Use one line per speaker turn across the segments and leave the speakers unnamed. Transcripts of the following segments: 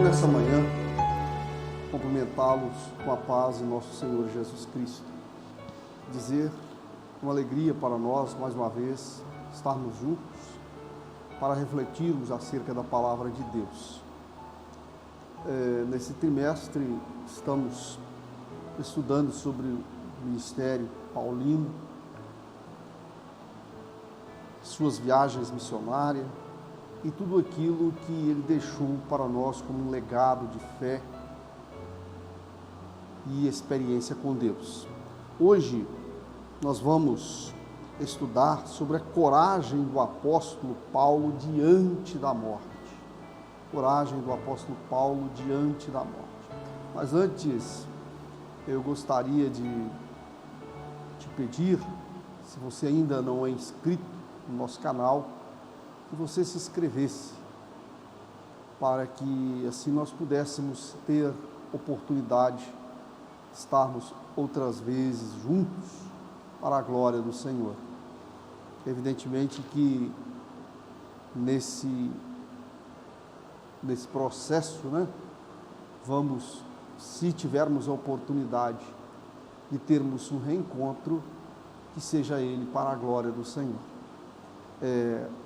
nessa manhã cumprimentá-los com a paz de nosso Senhor Jesus Cristo. Dizer uma alegria para nós, mais uma vez, estarmos juntos para refletirmos acerca da palavra de Deus. Nesse trimestre estamos estudando sobre o ministério paulino, suas viagens missionárias e tudo aquilo que ele deixou para nós como um legado de fé e experiência com Deus. Hoje nós vamos estudar sobre a coragem do apóstolo Paulo diante da morte. Coragem do apóstolo Paulo diante da morte. Mas antes, eu gostaria de te pedir, se você ainda não é inscrito no nosso canal, que você se inscrevesse, para que assim nós pudéssemos ter oportunidade de estarmos outras vezes juntos para a glória do Senhor. Evidentemente que nesse processo, vamos, se tivermos a oportunidade de termos um reencontro, que seja ele para a glória do Senhor.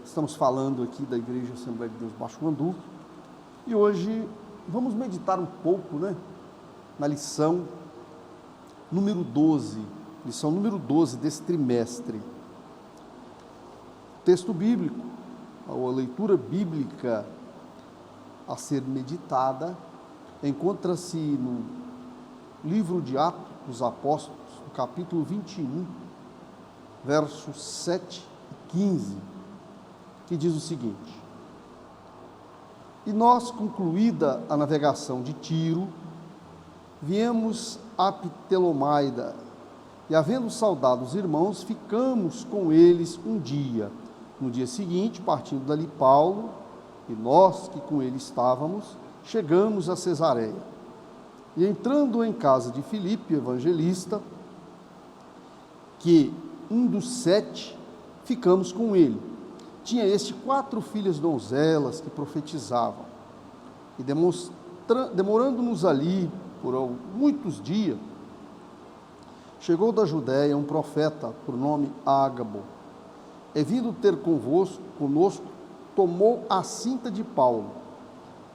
Estamos falando aqui da Igreja Assembleia de Deus Baixo Guandu, e hoje vamos meditar um pouco, na lição número 12, desse trimestre. O texto bíblico, a leitura bíblica a ser meditada, encontra-se no livro de Atos dos Apóstolos, no capítulo 21, versos 7 e 15, que diz o seguinte: E nós, concluída a navegação de Tiro, viemos a Ptolomaida, e havendo saudado os irmãos, ficamos com eles um dia. No dia seguinte, partindo dali Paulo, e nós que com ele estávamos, chegamos a Cesareia. E entrando em casa de Filipe, evangelista, que um dos 7, ficamos com ele. Tinha este 4 filhas donzelas que profetizavam. E demorando-nos ali por muitos dias, chegou da Judéia um profeta, por nome Ágabo, e vindo ter conosco, tomou a cinta de Paulo,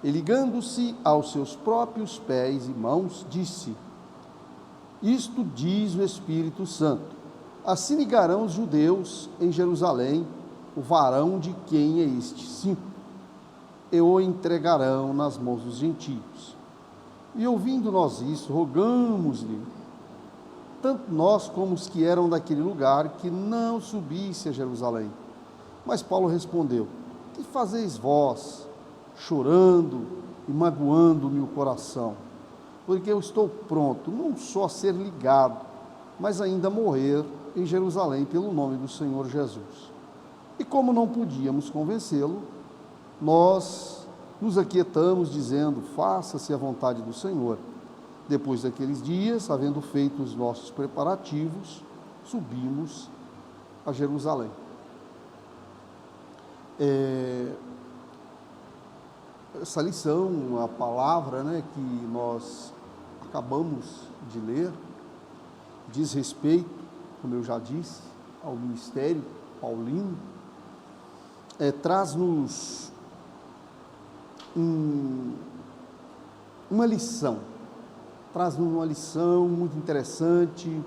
e ligando-se aos seus próprios pés e mãos, disse: Isto diz o Espírito Santo: assim ligarão os judeus em Jerusalém o varão de quem é este cinto, e o entregarão nas mãos dos gentios. E ouvindo nós isso, rogamos-lhe, tanto nós como os que eram daquele lugar, que não subisse a Jerusalém. Mas Paulo respondeu: Que fazeis vós, chorando e magoando-me o coração? Porque eu estou pronto, não só a ser ligado, mas ainda a morrer em Jerusalém pelo nome do Senhor Jesus. E como não podíamos convencê-lo, nós nos aquietamos, dizendo: faça-se a vontade do Senhor. Depois daqueles dias, havendo feito os nossos preparativos, subimos a Jerusalém. Essa lição, a palavra que nós acabamos de ler, diz respeito, como eu já disse, ao ministério paulino, traz-nos uma lição muito interessante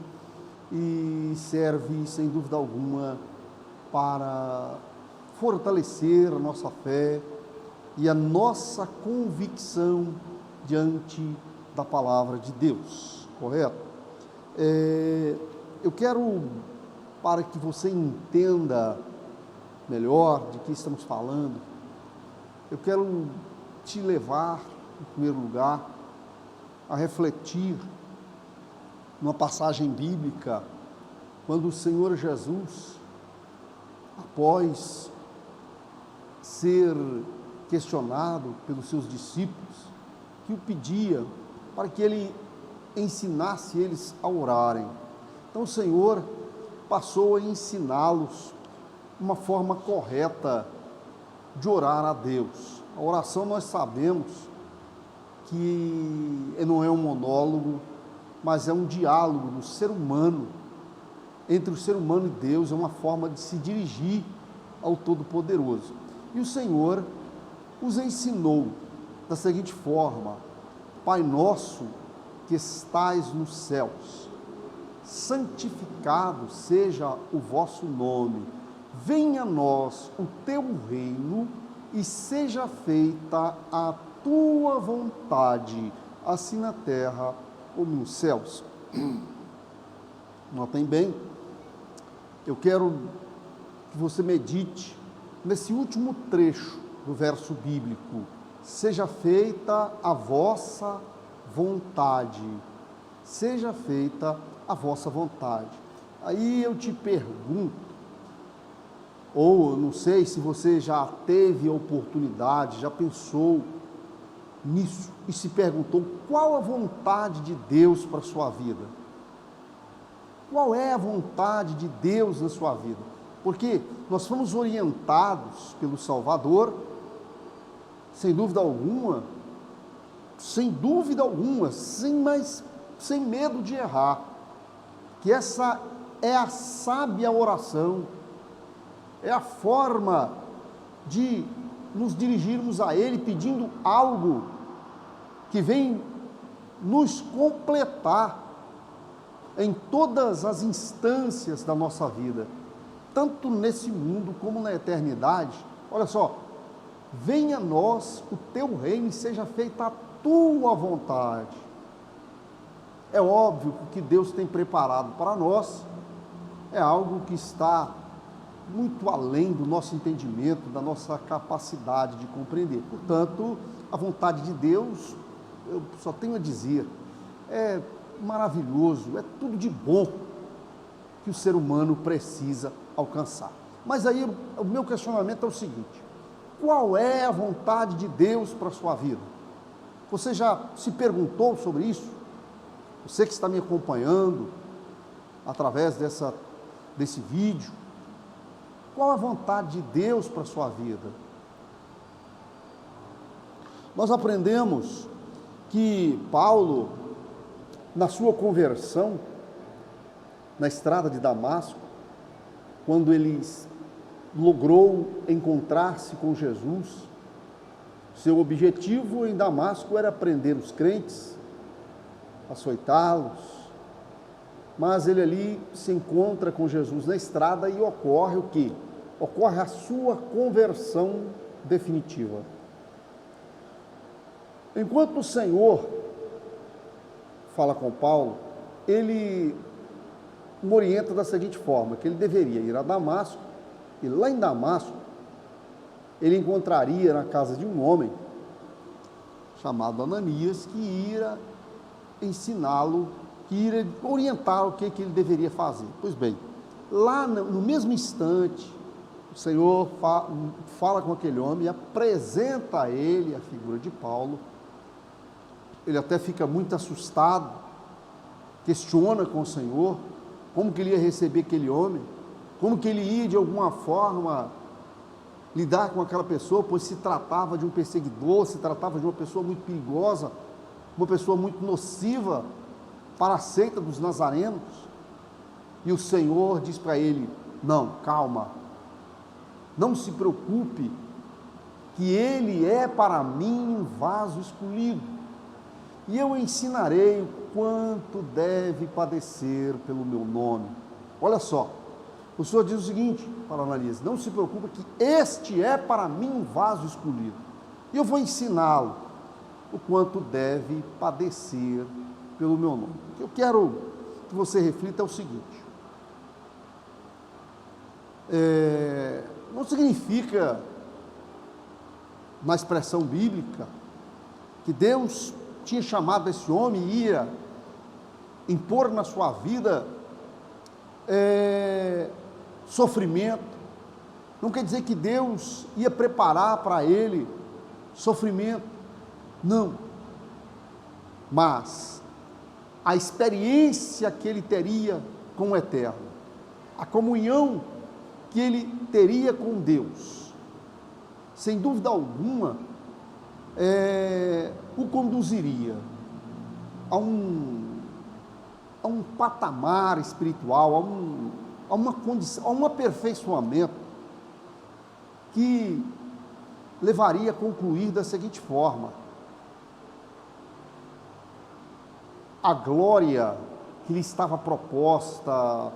e serve, sem dúvida alguma, para fortalecer a nossa fé e a nossa convicção diante da palavra de Deus, correto? Eu quero, para que você entenda melhor de que estamos falando, eu quero te levar, em primeiro lugar, a refletir numa passagem bíblica, quando o Senhor Jesus, após ser questionado pelos seus discípulos, que o pedia para que ele ensinasse eles a orarem. Então o Senhor passou a ensiná-los uma forma correta de orar a Deus. A oração, nós sabemos, que não é um monólogo, mas é um diálogo do ser humano, entre o ser humano e Deus, é uma forma de se dirigir ao Todo-Poderoso. E o Senhor os ensinou da seguinte forma: Pai nosso que estais nos céus, santificado seja o vosso nome, venha a nós o teu reino e seja feita a tua vontade, assim na terra como nos céus. Notem bem, eu quero que você medite nesse último trecho do verso bíblico: seja feita a vossa vontade, seja feita a vossa vontade. Aí eu te pergunto, ou não sei se você já teve a oportunidade, já pensou nisso e se perguntou qual a vontade de Deus para a sua vida? Qual é a vontade de Deus na sua vida? Porque nós fomos orientados pelo Salvador, sem dúvida alguma, sem medo de errar, que essa é a sábia oração, é a forma de nos dirigirmos a Ele pedindo algo que vem nos completar em todas as instâncias da nossa vida, tanto nesse mundo como na eternidade. Olha só: venha a nós o teu reino e seja feita a tua vontade. É óbvio que o que Deus tem preparado para nós é algo que está muito além do nosso entendimento, da nossa capacidade de compreender. Portanto, a vontade de Deus, eu só tenho a dizer, é maravilhoso, é tudo de bom que o ser humano precisa alcançar. Mas aí o meu questionamento é o seguinte: qual é a vontade de Deus para a sua vida? Você já se perguntou sobre isso? Você que está me acompanhando através desse vídeo, qual a vontade de Deus para a sua vida? Nós aprendemos que Paulo, na sua conversão, na estrada de Damasco, quando ele logrou encontrar-se com Jesus, seu objetivo em Damasco era prender os crentes, açoitá-los, mas ele ali se encontra com Jesus na estrada e ocorre o quê? Ocorre a sua conversão definitiva. Enquanto o Senhor fala com Paulo, ele o orienta da seguinte forma: que ele deveria ir a Damasco, e lá em Damasco ele encontraria na casa de um homem chamado Ananias, que iria ensiná-lo, que iria orientar o que ele deveria fazer. Pois bem, lá no mesmo instante, o Senhor fala com aquele homem e apresenta a ele a figura de Paulo. Ele até fica muito assustado, questiona com o Senhor como que ele ia receber aquele homem, como que ele ia de alguma forma lidar com aquela pessoa, pois se tratava de um perseguidor, se tratava de uma pessoa muito perigosa, uma pessoa muito nociva para a seita dos nazarenos. E o Senhor diz para ele: não, calma, não se preocupe, que ele é para mim um vaso escolhido, e eu ensinarei o quanto deve padecer pelo meu nome. Olha só, o Senhor diz o seguinte para Ananias: não se preocupe, que este é para mim um vaso escolhido, e eu vou ensiná-lo o quanto deve padecer pelo meu nome. O que eu quero que você reflita é o seguinte: não significa, na expressão bíblica, que Deus tinha chamado esse homem e ia impor na sua vida sofrimento. Não quer dizer que Deus ia preparar para ele sofrimento, não. Mas a experiência que ele teria com o Eterno, a comunhão que ele teria com Deus, sem dúvida alguma, o conduziria a um patamar espiritual, a uma condição, a um aperfeiçoamento que levaria a concluir da seguinte forma: a glória que lhe estava proposta,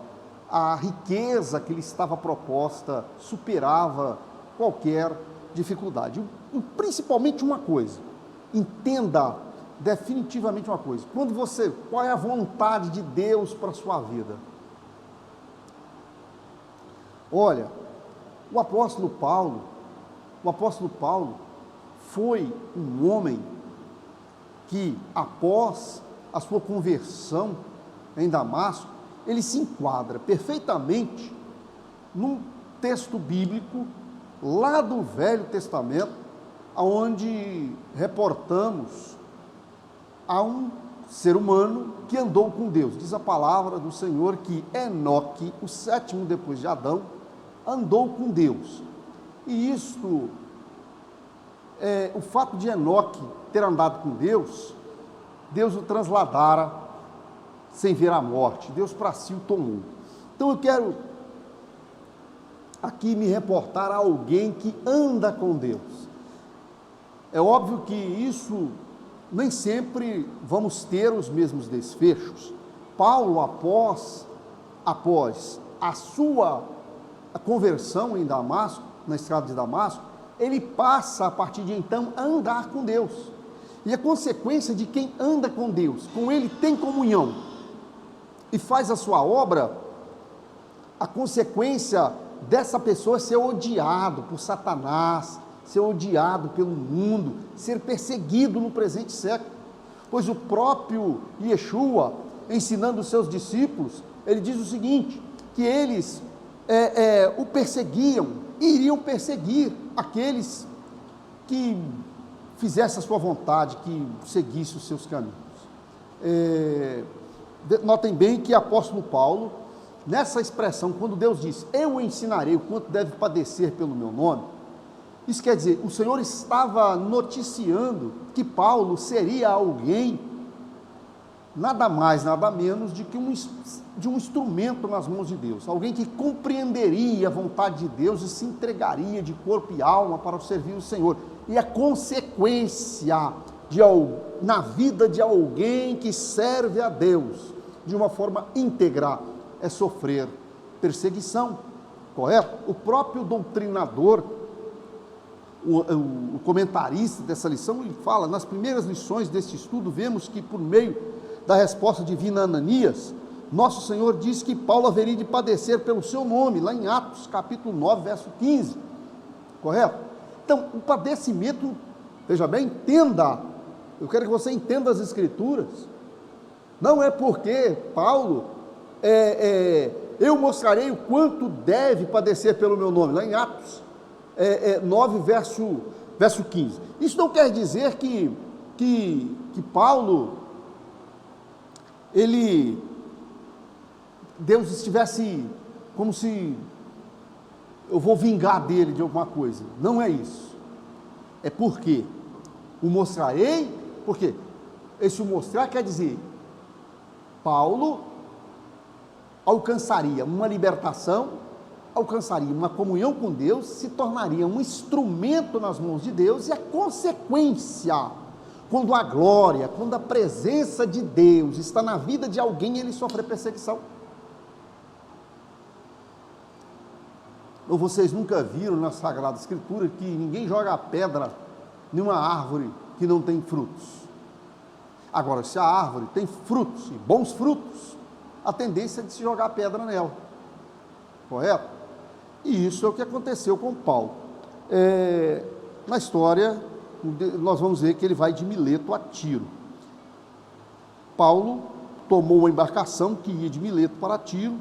a riqueza que lhe estava proposta, superava qualquer dificuldade. Principalmente uma coisa, entenda definitivamente uma coisa: qual é a vontade de Deus para a sua vida? Olha, o apóstolo Paulo foi um homem que, após a sua conversão em Damasco, ele se enquadra perfeitamente num texto bíblico lá do Velho Testamento, onde reportamos a um ser humano que andou com Deus. Diz a palavra do Senhor que Enoque, o sétimo depois de Adão, andou com Deus. E isto, o fato de Enoque ter andado com Deus, Deus o transladara sem ver a morte, Deus para si o tomou. Então eu quero aqui me reportar a alguém que anda com Deus. É óbvio que isso nem sempre vamos ter os mesmos desfechos. Paulo, após a sua conversão em Damasco, na estrada de Damasco, ele passa a partir de então a andar com Deus. E a consequência de quem anda com Deus, com Ele tem comunhão e faz a sua obra, a consequência dessa pessoa é ser odiado por Satanás, ser odiado pelo mundo, ser perseguido no presente século. Pois o próprio Yeshua, ensinando os seus discípulos, ele diz o seguinte, que eles o perseguiam e iriam perseguir aqueles que fizesse a sua vontade, que seguisse os seus caminhos. Notem bem que o apóstolo Paulo, nessa expressão, quando Deus diz, eu ensinarei o quanto deve padecer pelo meu nome, isso quer dizer, o Senhor estava noticiando que Paulo seria alguém, nada mais, nada menos de um instrumento nas mãos de Deus, alguém que compreenderia a vontade de Deus e se entregaria de corpo e alma para servir o Senhor. E a consequência na vida de alguém que serve a Deus de uma forma íntegra é sofrer perseguição, correto? O próprio doutrinador, o comentarista dessa lição, ele fala, nas primeiras lições desse estudo, vemos que por meio da resposta divina a Ananias, nosso Senhor diz que Paulo haveria de padecer pelo seu nome, lá em Atos capítulo 9, verso 15, correto? Então, o padecimento, veja bem, entenda, eu quero que você entenda as Escrituras, não é porque Paulo, eu mostrarei o quanto deve padecer pelo meu nome, lá em Atos 9, verso 15, isso não quer dizer que Paulo, Deus estivesse como se eu vou vingar dele de alguma coisa, não é isso, é porque o mostrarei, porque esse o mostrar quer dizer, Paulo alcançaria uma libertação, alcançaria uma comunhão com Deus, se tornaria um instrumento nas mãos de Deus, e a consequência, quando a glória, quando a presença de Deus está na vida de alguém, ele sofre perseguição. Ou vocês nunca viram na Sagrada Escritura que ninguém joga pedra em uma árvore que não tem frutos? Agora, se a árvore tem frutos, e bons frutos, a tendência é de se jogar pedra nela, correto? E isso é o que aconteceu com Paulo. Na história, nós vamos ver que ele vai de Mileto a Tiro. Paulo tomou uma embarcação que ia de Mileto para Tiro,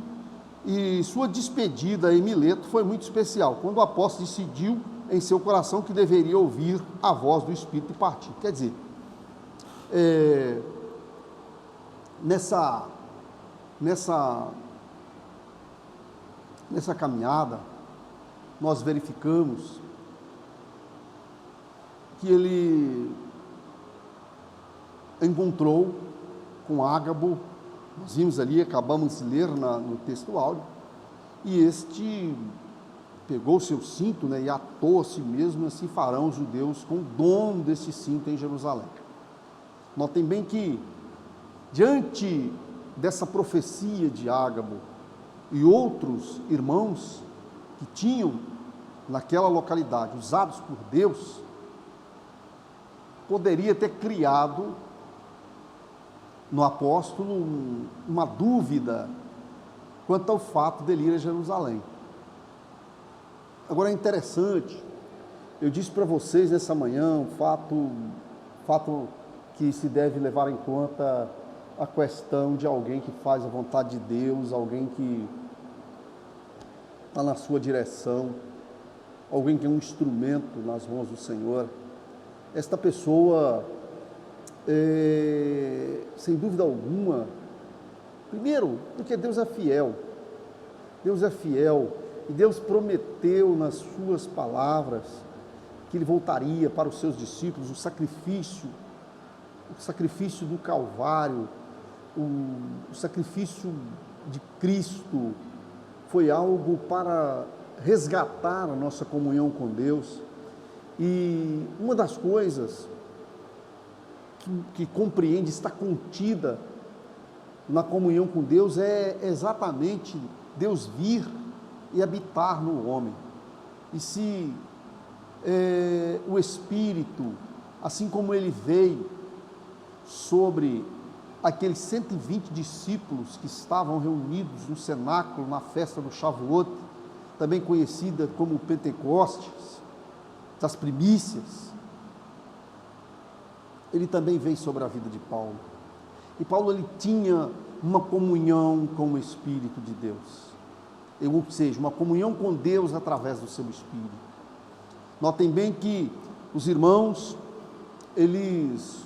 e sua despedida em Mileto foi muito especial, quando o apóstolo decidiu em seu coração que deveria ouvir a voz do Espírito e partir. Quer dizer, nessa caminhada, nós verificamos que ele encontrou com Ágabo. Nós vimos ali, acabamos de ler no texto áudio, e este pegou seu cinto, e atou a si mesmo, e assim farão os judeus com o dono desse cinto em Jerusalém. Notem bem que, diante dessa profecia de Ágabo e outros irmãos que tinham naquela localidade, usados por Deus, poderia ter criado no apóstolo uma dúvida quanto ao fato dele ir a Jerusalém. Agora é interessante, eu disse para vocês nessa manhã um fato que se deve levar em conta a questão de alguém que faz a vontade de Deus, alguém que está na sua direção, alguém que é um instrumento nas mãos do Senhor. Esta pessoa, sem dúvida alguma, primeiro, porque Deus é fiel, e Deus prometeu nas suas palavras que Ele voltaria para os seus discípulos. O sacrifício do Calvário, o sacrifício de Cristo foi algo para resgatar a nossa comunhão com Deus. E uma das coisas que compreende, está contida na comunhão com Deus, é exatamente Deus vir e habitar no homem. E se o Espírito, assim como ele veio sobre aqueles 120 discípulos que estavam reunidos no cenáculo na festa do Shavuot, também conhecida como Pentecostes, das primícias, ele também veio sobre a vida de Paulo. E Paulo, ele tinha uma comunhão com o Espírito de Deus, ou seja, uma comunhão com Deus através do seu Espírito. Notem bem que os irmãos, eles,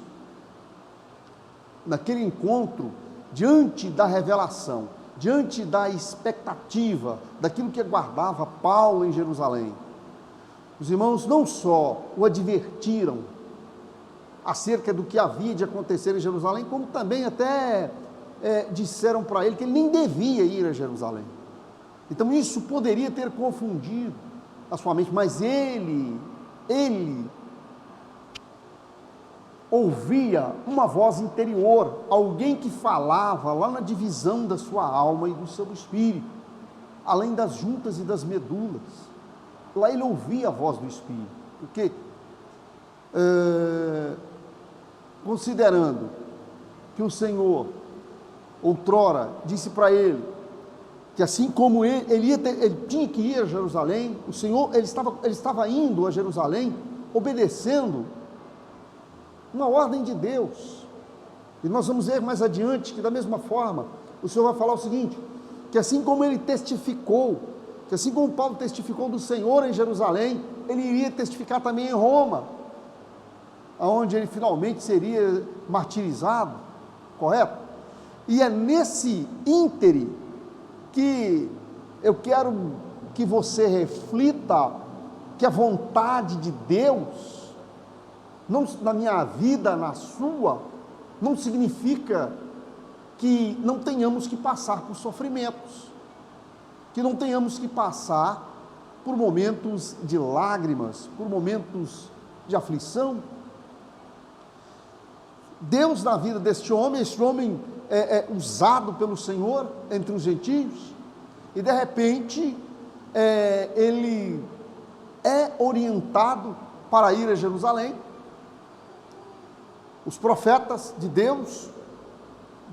naquele encontro, diante da revelação, diante da expectativa, daquilo que aguardava Paulo em Jerusalém, os irmãos não só o advertiram acerca do que havia de acontecer em Jerusalém, como também até disseram para ele que ele nem devia ir a Jerusalém. Então isso poderia ter confundido a sua mente, mas ele ouvia uma voz interior, alguém que falava lá na divisão da sua alma e do seu espírito, além das juntas e das medulas. Lá ele ouvia a voz do Espírito, porque considerando que o Senhor outrora disse para ele que assim como ele tinha que ir a Jerusalém, o Senhor, ele estava indo a Jerusalém obedecendo uma ordem de Deus. E nós vamos ver mais adiante que da mesma forma o Senhor vai falar o seguinte, que assim como ele testificou, que assim como Paulo testificou do Senhor em Jerusalém, ele iria testificar também em Roma, onde ele finalmente seria martirizado, correto? E é nesse íntere que eu quero que você reflita que a vontade de Deus, não na minha vida, na sua, não significa que não tenhamos que passar por sofrimentos, que não tenhamos que passar por momentos de lágrimas, por momentos de aflição. Deus, na vida deste homem, este homem é usado pelo Senhor entre os gentios, e de repente ele é orientado para ir a Jerusalém. Os profetas de Deus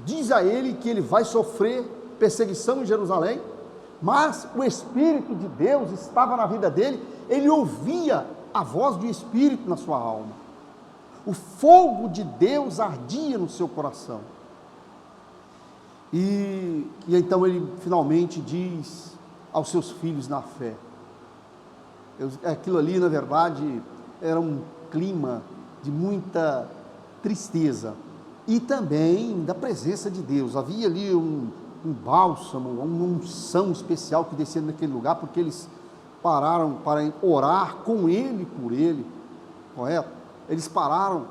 diz a ele que ele vai sofrer perseguição em Jerusalém, mas o Espírito de Deus estava na vida dele, ele ouvia a voz do Espírito na sua alma, o fogo de Deus ardia no seu coração, e então ele finalmente diz aos seus filhos na fé, aquilo ali na verdade era um clima de muita tristeza, e também da presença de Deus, havia ali um bálsamo, uma unção especial que descia naquele lugar, porque eles pararam para orar com ele, por ele, correto? eles pararam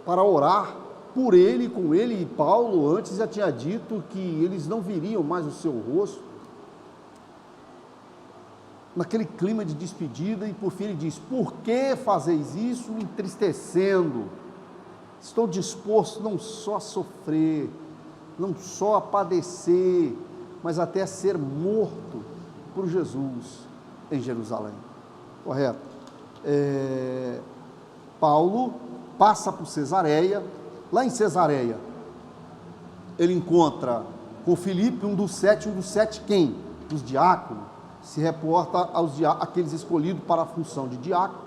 para orar por ele, com ele, e Paulo antes já tinha dito que eles não viriam mais o seu rosto, naquele clima de despedida, e por fim ele diz: por que fazeis isso entristecendo? Estou disposto não só a sofrer, não só a padecer, mas até a ser morto por Jesus em Jerusalém. Correto? Paulo passa por Cesareia. Lá em Cesareia, ele encontra com Filipe, um dos sete quem? Os diáconos. Se reporta àqueles escolhidos para a função de diácono.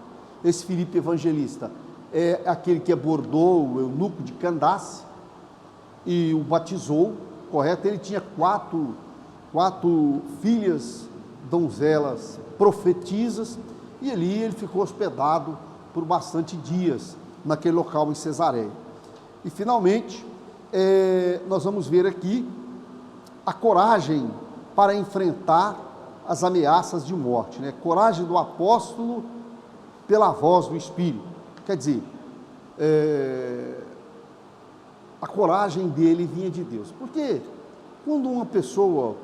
Esse Filipe evangelista é aquele que abordou o eunuco de Candace e o batizou, correto? Ele tinha quatro filhas donzelas profetisas, e ali ele ficou hospedado por bastante dias naquele local em Cesareia. E finalmente, nós vamos ver aqui a coragem para enfrentar as ameaças de morte, né? Coragem do apóstolo pela voz do Espírito. Quer dizer, a coragem dele vinha de Deus. Porque quando uma pessoa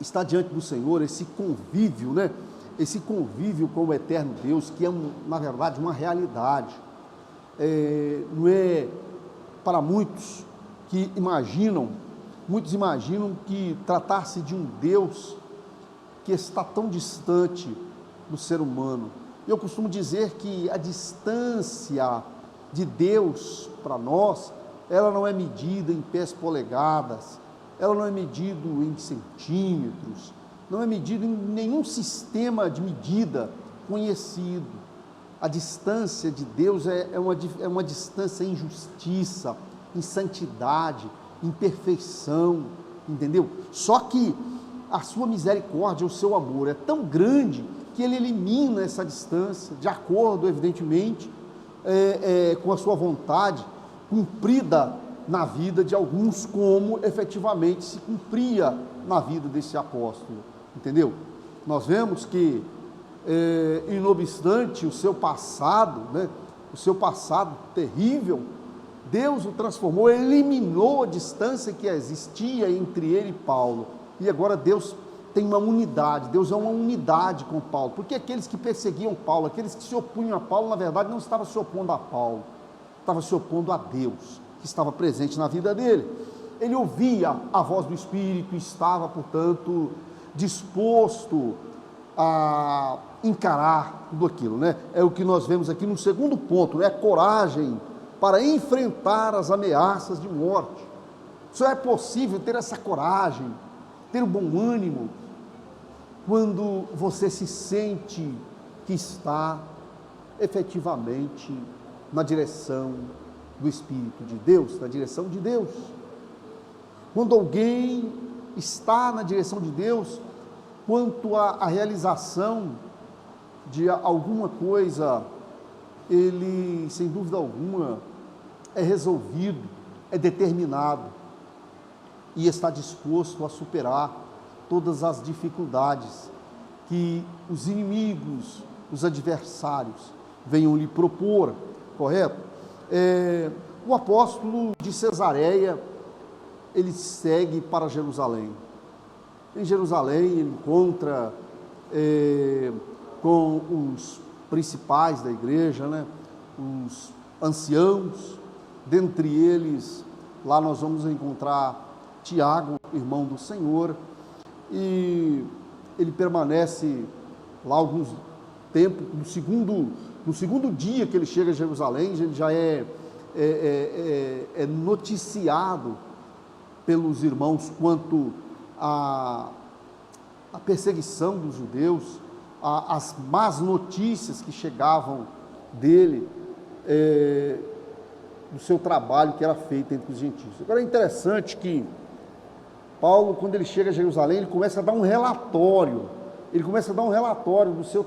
está diante do Senhor, esse convívio, né? Esse convívio com o eterno Deus, que é, na verdade, uma realidade. Não é para muitos que muitos imaginam que tratar-se de um Deus que está tão distante do ser humano. Eu costumo dizer que a distância de Deus para nós, ela não é medida em pés polegadas, ela não é medida em centímetros, não é medida em nenhum sistema de medida conhecido. A distância de Deus é uma distância em justiça, em santidade, em perfeição, entendeu? Só que a sua misericórdia, o seu amor é tão grande que ele elimina essa distância, de acordo, evidentemente, com a sua vontade, cumprida na vida de alguns, como efetivamente se cumpria na vida desse apóstolo, entendeu? Nós vemos que, e não obstante o seu passado, né, o seu passado terrível, Deus o transformou, eliminou a distância que existia entre ele e Paulo, e agora Deus tem uma unidade, Deus é uma unidade com Paulo, porque aqueles que perseguiam Paulo, aqueles que se opunham a Paulo, na verdade não estavam se opondo a Paulo, estavam se opondo a Deus, que estava presente na vida dele. Ele ouvia a voz do Espírito e estava, portanto, disposto a encarar tudo aquilo, né? É o que nós vemos aqui no segundo ponto, né? Coragem para enfrentar as ameaças de morte. Só é possível ter essa coragem, ter um bom ânimo, quando você se sente que está efetivamente na direção do Espírito de Deus, na direção de Deus. Quando alguém está na direção de Deus, quanto à realização de alguma coisa, ele, sem dúvida alguma, é resolvido, é determinado e está disposto a superar todas as dificuldades que os inimigos, os adversários venham lhe propor, correto? O apóstolo de Cesareia, ele segue para Jerusalém. Em Jerusalém ele encontra com os principais da igreja, né? Os anciãos, dentre eles, lá nós vamos encontrar Tiago, irmão do Senhor, e ele permanece lá alguns tempo. No segundo dia que ele chega a Jerusalém, ele já é noticiado pelos irmãos quanto à perseguição dos judeus, as más notícias que chegavam dele, do seu trabalho que era feito entre os gentios. Agora é interessante que Paulo, quando ele chega a Jerusalém, ele começa a dar um relatório, do seu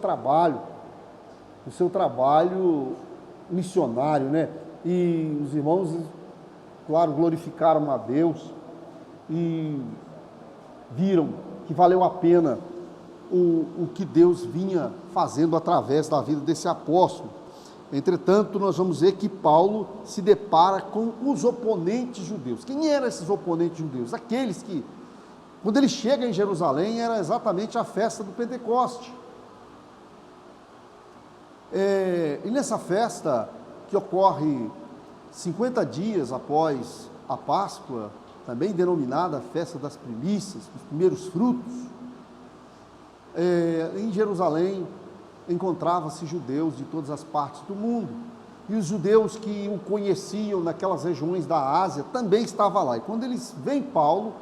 trabalho missionário, né? E os irmãos, claro, glorificaram a Deus e viram que valeu a pena o que Deus vinha fazendo através da vida desse apóstolo. Entretanto, nós vamos ver que Paulo se depara com os oponentes judeus. Quem eram esses oponentes judeus? Aqueles que, quando ele chega em Jerusalém, era exatamente a festa do Pentecoste. E nessa festa, que ocorre 50 dias após a Páscoa, também denominada Festa das Primícias, dos primeiros frutos, em Jerusalém encontrava-se judeus de todas as partes do mundo, e os judeus que o conheciam naquelas regiões da Ásia também estavam lá. E quando eles veem Paulo,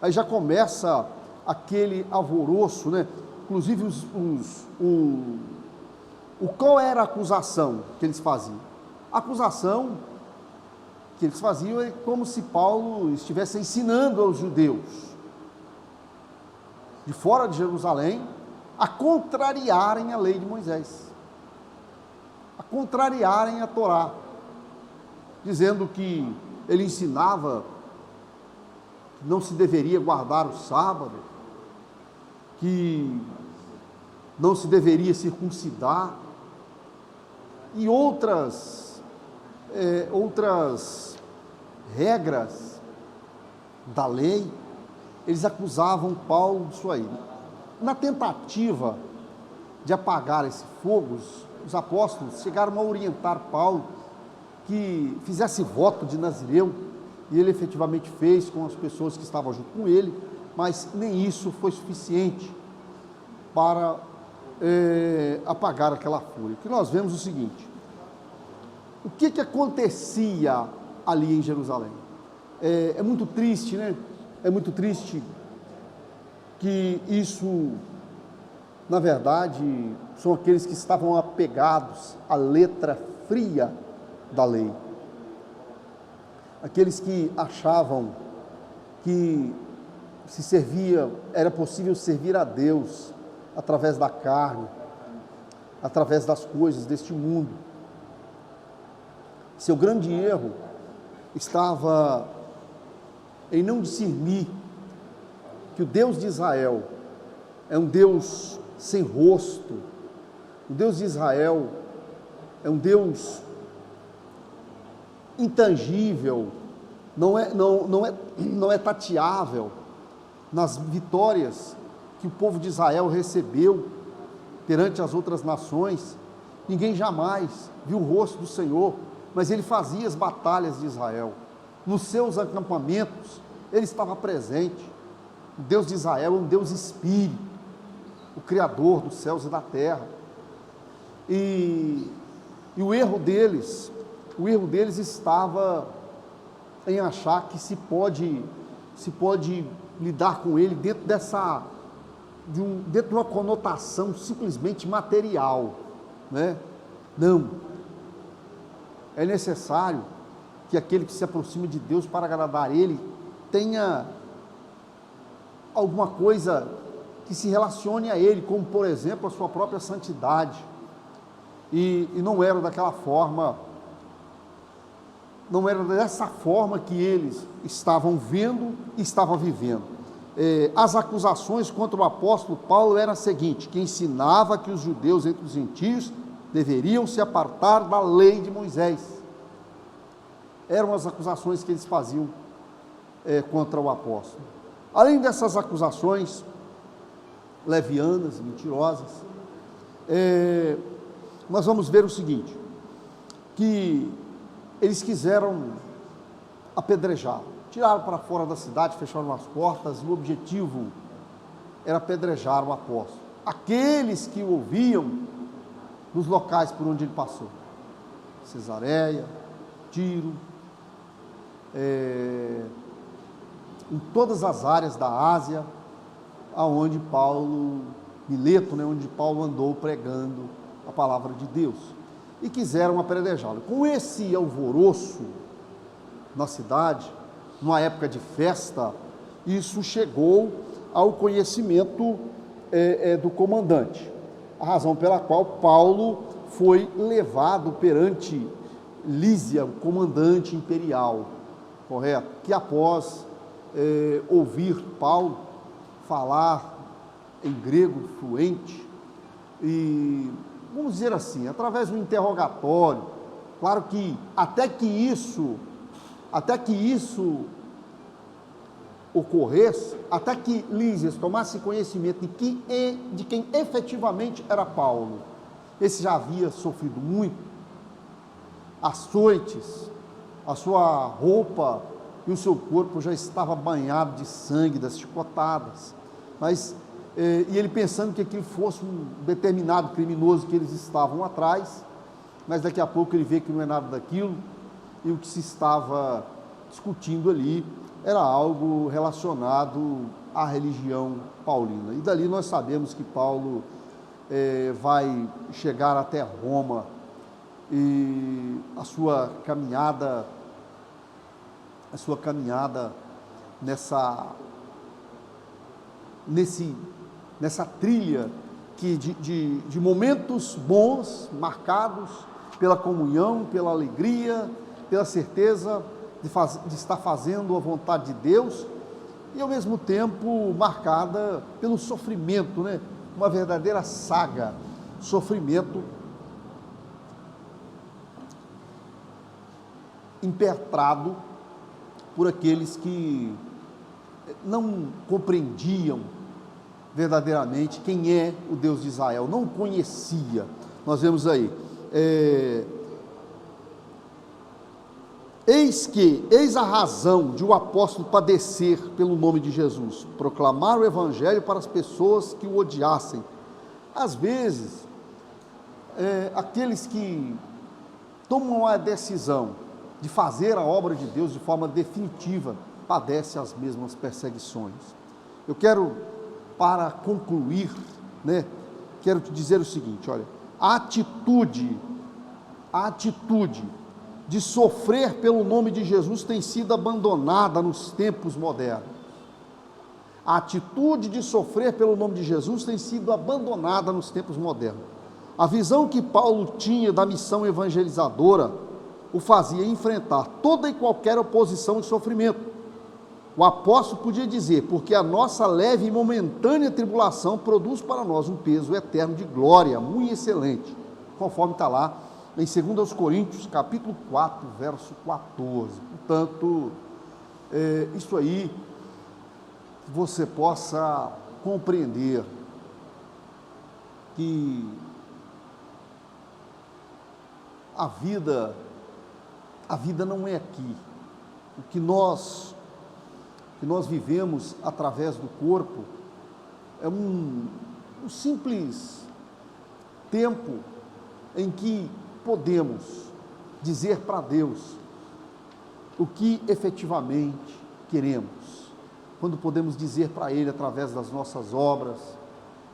aí já começa aquele alvoroço, né? Inclusive qual era a acusação que eles faziam? A acusação que eles faziam é como se Paulo estivesse ensinando aos judeus de fora de Jerusalém a contrariarem a lei de Moisés, a contrariarem a Torá, dizendo que ele ensinava que não se deveria guardar o sábado, que não se deveria circuncidar, e outras regras da lei. Eles acusavam Paulo disso aí. Na tentativa de apagar esse fogo, os apóstolos chegaram a orientar Paulo que fizesse voto de Nazireu, e ele efetivamente fez com as pessoas que estavam junto com ele, mas nem isso foi suficiente para apagar aquela fúria. O que nós vemos é o seguinte: o que acontecia ali em Jerusalém? É muito triste, né? É muito triste que isso, na verdade, são aqueles que estavam apegados à letra fria da lei, aqueles que achavam que era possível servir a Deus através da carne, através das coisas deste mundo. Seu grande erro estava em não discernir que o Deus de Israel é um Deus sem rosto. O Deus de Israel é um Deus intangível, não é tateável. Nas vitórias que o povo de Israel recebeu perante as outras nações, ninguém jamais viu o rosto do Senhor, mas ele fazia as batalhas de Israel. Nos seus acampamentos, ele estava presente. O Deus de Israel é um Deus espírito, o Criador dos céus e da terra. E o erro deles estava em achar que se pode lidar com ele dentro de uma conotação simplesmente material, né? Não. É necessário que aquele que se aproxima de Deus para agradar ele tenha alguma coisa que se relacione a ele, como por exemplo a sua própria santidade, e não era daquela forma, não era dessa forma que eles estavam vendo e estavam vivendo. As acusações contra o apóstolo Paulo eram as seguintes: que ensinava que os judeus entre os gentios deveriam se apartar da lei de Moisés. Eram as acusações que eles faziam contra o apóstolo. Além dessas acusações levianas, mentirosas, nós vamos ver o seguinte, que eles quiseram apedrejá-lo, tiraram para fora da cidade, fecharam as portas, e o objetivo era apedrejar o apóstolo, aqueles que o ouviam nos locais por onde ele passou, Cesareia, Tiro, em todas as áreas da Ásia, aonde Mileto, né, onde Paulo andou pregando a palavra de Deus, e quiseram apedrejá-lo. Com esse alvoroço na cidade, numa época de festa, isso chegou ao conhecimento do comandante, a razão pela qual Paulo foi levado perante Lísia, o comandante imperial, correto? Que após ouvir Paulo falar em grego fluente, e vamos dizer assim, através do interrogatório, claro que até que isso ocorresse, até que Lísias tomasse conhecimento de quem efetivamente era Paulo, esse já havia sofrido muito, açoites, a sua roupa e o seu corpo já estava banhado de sangue, das chicotadas, mas, e ele pensando que aquilo fosse um determinado criminoso que eles estavam atrás, mas daqui a pouco ele vê que não é nada daquilo, e o que se estava discutindo ali era algo relacionado à religião paulina. E dali nós sabemos que Paulo vai chegar até Roma, e a sua caminhada nessa trilha de momentos bons, marcados pela comunhão, pela alegria, pela certeza de estar fazendo a vontade de Deus, e ao mesmo tempo marcada pelo sofrimento, né? Uma verdadeira saga, sofrimento impetrado por aqueles que não compreendiam verdadeiramente quem é o Deus de Israel, não conhecia. Nós vemos aí, eis a razão de o apóstolo padecer pelo nome de Jesus, proclamar o evangelho para as pessoas que o odiassem. Às vezes, aqueles que tomam a decisão de fazer a obra de Deus de forma definitiva, padecem as mesmas perseguições. Eu quero, para concluir, quero te dizer o seguinte, olha, a atitude de sofrer pelo nome de Jesus tem sido abandonada nos tempos modernos. A atitude de sofrer pelo nome de Jesus tem sido abandonada nos tempos modernos. A visão que Paulo tinha da missão evangelizadora o fazia enfrentar toda e qualquer oposição e sofrimento. O apóstolo podia dizer, porque a nossa leve e momentânea tribulação produz para nós um peso eterno de glória, muito excelente, conforme está lá em 2 Coríntios, capítulo 4, verso 14. Portanto, isso aí, você possa compreender que a vida não é aqui. O que nós vivemos através do corpo é um simples tempo em que podemos dizer para Deus o que efetivamente queremos, quando podemos dizer para Ele através das nossas obras,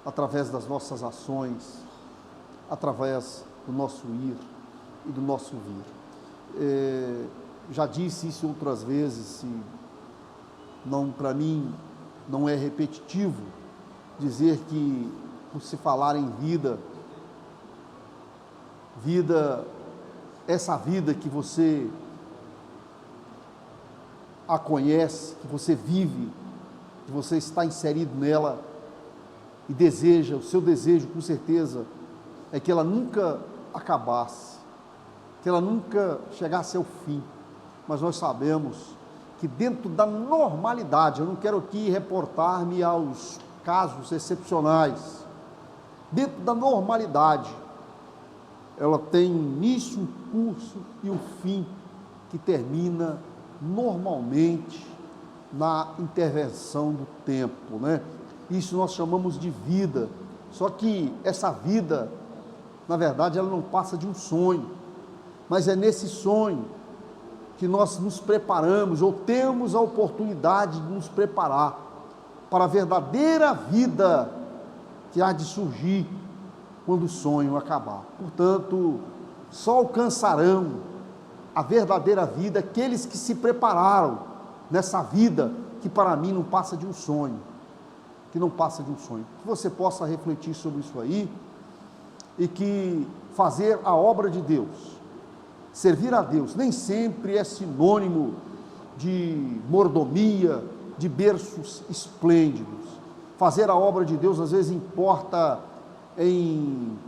através das nossas ações, através do nosso ir e do nosso vir. Já disse isso outras vezes, e para mim não é repetitivo dizer que, por se falar em vida, essa vida que você a conhece, que você vive, que você está inserido nela e deseja, o seu desejo com certeza é que ela nunca acabasse, que ela nunca chegasse ao fim, mas nós sabemos que dentro da normalidade, eu não quero aqui reportar-me aos casos excepcionais, dentro da normalidade, ela tem um início, um curso e um fim que termina normalmente na intervenção do tempo, Isso nós chamamos de vida, só que essa vida, na verdade, ela não passa de um sonho, mas é nesse sonho que nós nos preparamos, ou temos a oportunidade de nos preparar para a verdadeira vida que há de surgir quando o sonho acabar. Portanto, só alcançarão a verdadeira vida aqueles que se prepararam nessa vida que para mim não passa de um sonho, que você possa refletir sobre isso aí e que fazer a obra de Deus, servir a Deus, nem sempre é sinônimo de mordomia, de berços esplêndidos. Fazer a obra de Deus às vezes importa em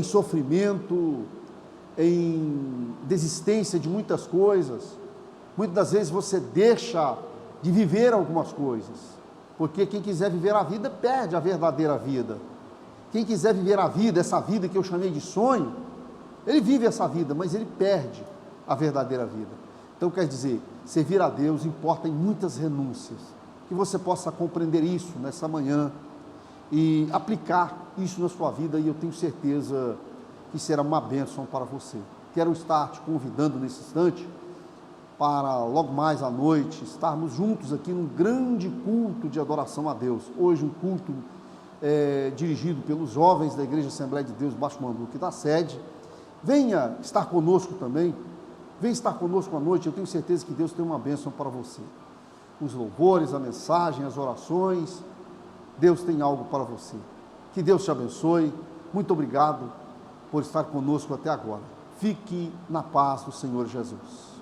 sofrimento, em desistência de muitas coisas. Muitas das vezes você deixa de viver algumas coisas, porque quem quiser viver a vida perde a verdadeira vida. Quem quiser viver a vida, essa vida que eu chamei de sonho, ele vive essa vida, mas ele perde a verdadeira vida. Então quer dizer, servir a Deus importa em muitas renúncias. Que você possa compreender isso nessa manhã e aplicar isso na sua vida, e eu tenho certeza que será uma bênção para você. Quero estar te convidando nesse instante para logo mais à noite estarmos juntos aqui num grande culto de adoração a Deus. Hoje um culto dirigido pelos jovens da Igreja Assembleia de Deus Baixo Manduca da sede. Venha estar conosco também, venha estar conosco à noite, eu tenho certeza que Deus tem uma bênção para você. Os louvores, a mensagem, as orações, Deus tem algo para você. Que Deus te abençoe, muito obrigado por estar conosco até agora. Fique na paz do Senhor Jesus.